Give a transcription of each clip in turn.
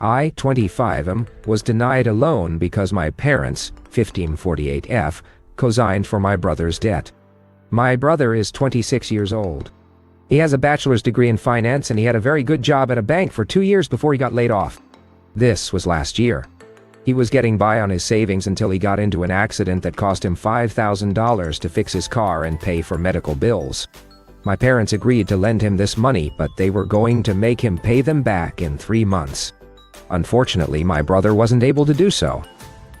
I, 25, was denied a loan because my parents, 1548F, co-signed for my brother's debt. My brother is 26 years old. He has a bachelor's degree in finance and he had a very good job at a bank for 2 years before he got laid off. This was last year. He was getting by on his savings until he got into an accident that cost him $5,000 to fix his car and pay for medical bills. My parents agreed to lend him this money, but they were going to make him pay them back in 3 months. Unfortunately, my brother wasn't able to do so.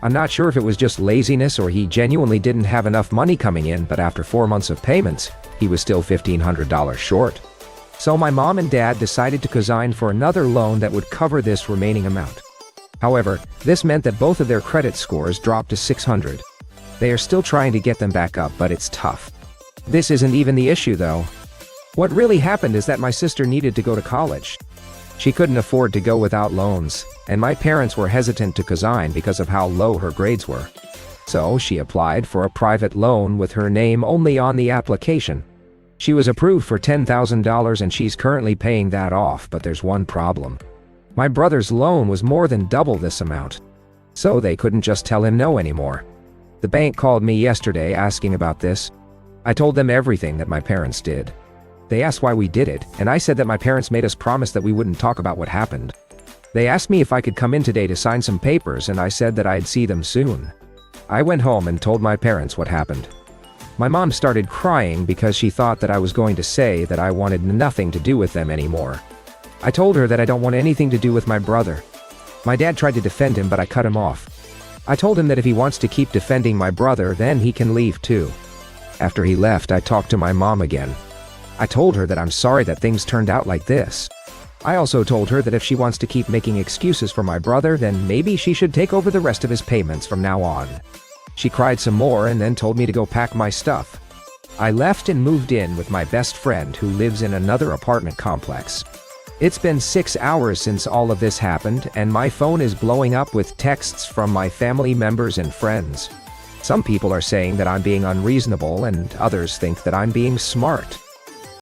I'm not sure if it was just laziness or he genuinely didn't have enough money coming in, but after 4 months of payments, he was still $1,500 short. So my mom and dad decided to co-sign for another loan that would cover this remaining amount. However, this meant that both of their credit scores dropped to 600. They are still trying to get them back up, but it's tough. This isn't even the issue though. What really happened is that my sister needed to go to college. She couldn't afford to go without loans, and my parents were hesitant to co-sign because of how low her grades were. So she applied for a private loan with her name only on the application. She was approved for $10,000 and she's currently paying that off, but there's one problem. My brother's loan was more than double this amount. So they couldn't just tell him no anymore. The bank called me yesterday asking about this. I told them everything that my parents did. They asked why we did it, and I said that my parents made us promise that we wouldn't talk about what happened. They asked me if I could come in today to sign some papers, and I said that I'd see them soon. I went home and told my parents what happened. My mom started crying because she thought that I was going to say that I wanted nothing to do with them anymore. I told her that I don't want anything to do with my brother. My dad tried to defend him, but I cut him off. I told him that if he wants to keep defending my brother, then he can leave too. After he left, I talked to my mom again. I told her that I'm sorry that things turned out like this. I also told her that if she wants to keep making excuses for my brother, then maybe she should take over the rest of his payments from now on. She cried some more and then told me to go pack my stuff. I left and moved in with my best friend who lives in another apartment complex. It's been 6 hours since all of this happened, and my phone is blowing up with texts from my family members and friends. Some people are saying that I'm being unreasonable, and others think that I'm being smart.